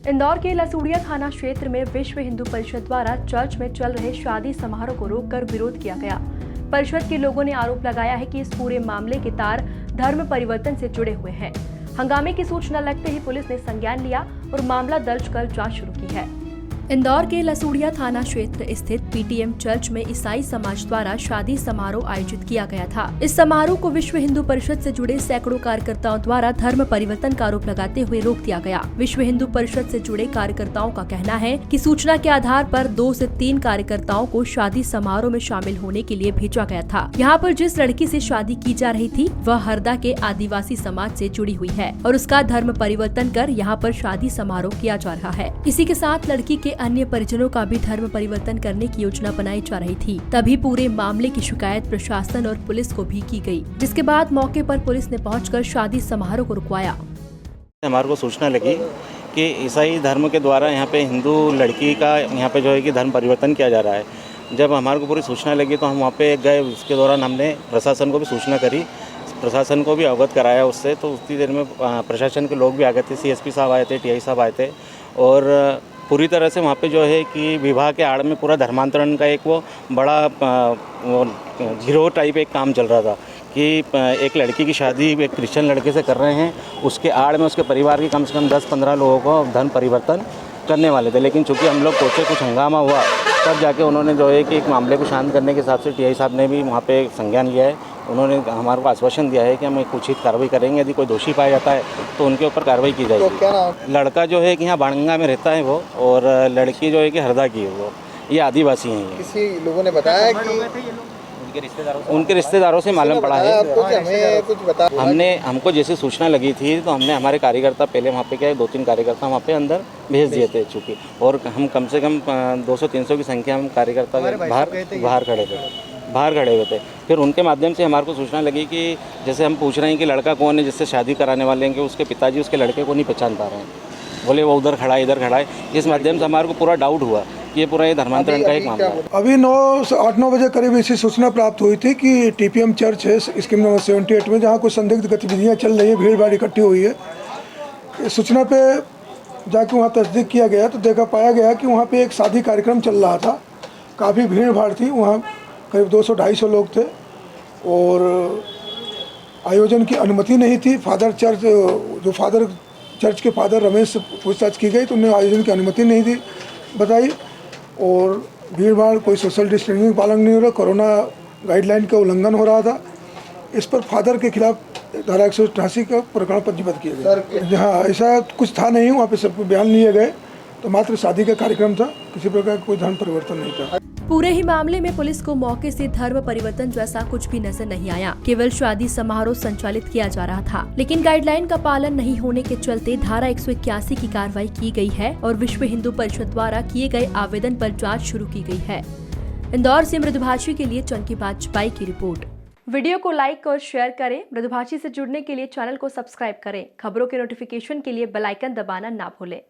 इंदौर के लसूड़िया थाना क्षेत्र में विश्व हिंदू परिषद द्वारा चर्च में चल रहे शादी समारोह को रोककर विरोध किया गया। परिषद के लोगों ने आरोप लगाया है कि इस पूरे मामले के तार धर्म परिवर्तन से जुड़े हुए हैं। हंगामे की सूचना लगते ही पुलिस ने संज्ञान लिया और मामला दर्ज कर जांच शुरू की है। इंदौर के लसूड़िया थाना क्षेत्र स्थित पीटीएम चर्च में ईसाई समाज द्वारा शादी समारोह आयोजित किया गया था। इस समारोह को विश्व हिंदू परिषद से जुड़े सैकड़ों कार्यकर्ताओं द्वारा धर्म परिवर्तन का आरोप लगाते हुए रोक दिया गया। विश्व हिंदू परिषद से जुड़े कार्यकर्ताओं का कहना है कि सूचना के आधार पर 2 से 3 कार्यकर्ताओं को शादी समारोह में शामिल होने के लिए भेजा गया था। यहाँ पर जिस लड़की से शादी की जा रही थी वह हरदा के आदिवासी समाज से जुड़ी हुई है और उसका धर्म परिवर्तन कर यहाँ पर शादी समारोह किया जा रहा है। इसी के साथ लड़की के अन्य परिजनों का भी धर्म परिवर्तन करने की योजना बनाई जा रही थी। तभी पूरे मामले की शिकायत प्रशासन और पुलिस को भी की गई, जिसके बाद मौके पर पुलिस ने पहुंचकर शादी समारोह को रुकवाया। हमारे को सूचना लगी कि ईसाई धर्म के द्वारा यहाँ पे हिंदू लड़की का यहाँ पे जो है कि धर्म परिवर्तन किया जा रहा है। जब हमारे को पूरी सूचना लगी तो हम वहाँ पे गए। उसके दौरान हमने प्रशासन को भी सूचना करी, प्रशासन को भी अवगत कराया उससे। तो उतनी देर में प्रशासन के लोग भी आ गए थे, CSP साहब आए थे, TI साहब आए थे और पूरी तरह से वहाँ पे जो है कि विवाह के आड़ में पूरा धर्मांतरण का एक वो बड़ा गिरोह टाइप एक काम चल रहा था कि एक लड़की की शादी एक क्रिश्चियन लड़के से कर रहे हैं। उसके आड़ में उसके परिवार के कम से कम 10-15 लोगों को धर्म परिवर्तन करने वाले थे। लेकिन चूँकि हम लोग पहुँचे, कुछ हंगामा हुआ, तब जाके उन्होंने जो है कि एक मामले को शांत करने के हिसाब से TI साहब ने भी वहाँ पे संज्ञान लिया है। उन्होंने हमारे को आश्वासन दिया है कि हम एक उचित कार्रवाई करेंगे। यदि कोई दोषी पाया जाता है तो उनके ऊपर कार्रवाई की जाएगी। तो क्या लड़का जो है कि यहाँ बाणगंगा में रहता है वो, और लड़की जो है कि हरदा की है वो। ये आदिवासी हैं। किसी लोगों ने बताया कि उनके रिश्तेदारों से मालूम पड़ा है। हमें कुछ बता हमको जैसे सूचना लगी थी तो हमने हमारे कार्यकर्ता पहले वहाँ पे क्या 2-3 कार्यकर्ता वहाँ पे अंदर भेज दिए थे चूँकि, और हम कम से कम 200-300 की संख्या हम कार्यकर्ता बाहर खड़े हुए थे। फिर उनके माध्यम से हमारे को सूचना लगी कि जैसे हम पूछ रहे हैं कि लड़का कौन है जिससे शादी कराने वाले हैं, कि उसके पिताजी उसके लड़के को नहीं पहचान पा रहे हैं। बोले वो उधर खड़ा है, इधर खड़ा है। इस माध्यम से हमारे को पूरा डाउट हुआ कि ये पूरा ये धर्मांतरण का एक मामला है। अभी 8-9 बजे करीब ऐसी सूचना प्राप्त हुई थी कि TPM चर्च है स्कीम नंबर 78 में, जहाँ कुछ संदिग्ध गतिविधियाँ चल रही है, भीड़ भाड़ इकट्ठी हुई है। इस सूचना पे जाके वहाँ तस्दीक किया गया तो पाया गया कि वहाँ पे एक शादी कार्यक्रम चल रहा था। काफ़ी भीड़ भाड़ थी, वहाँ करीब 200-250 लोग थे और आयोजन की अनुमति नहीं थी। फादर चर्च के फादर रमेश से पूछताछ की गई तो उन्हें आयोजन की अनुमति नहीं दी बताई, और भीड़ भाड़, कोई सोशल डिस्टेंसिंग पालन नहीं हो रहा, कोरोना गाइडलाइन का उल्लंघन हो रहा था। इस पर फादर के खिलाफ धारा 188 का प्रकरण पंजीबद्ध किया गया। जहाँ ऐसा कुछ था नहीं, वहाँ पे सब बयान लिए गए, तो मात्र शादी का कार्यक्रम था, किसी प्रकार का कोई धर्म परिवर्तन नहीं था। पूरे ही मामले में पुलिस को मौके से धर्म परिवर्तन जैसा कुछ भी नजर नहीं आया। केवल शादी समारोह संचालित किया जा रहा था, लेकिन गाइडलाइन का पालन नहीं होने के चलते धारा 181 की कार्रवाई की गई है और विश्व हिंदू परिषद द्वारा किए गए आवेदन पर जांच शुरू की गई है। इंदौर से मृदुभाषी के लिए चंकी बाजपेयी की रिपोर्ट। वीडियो को लाइक और शेयर करें। मृदुभाषी से जुड़ने के लिए चैनल को सब्सक्राइब करें। खबरों के नोटिफिकेशन के लिए बेल आइकन दबाना ना भूलें।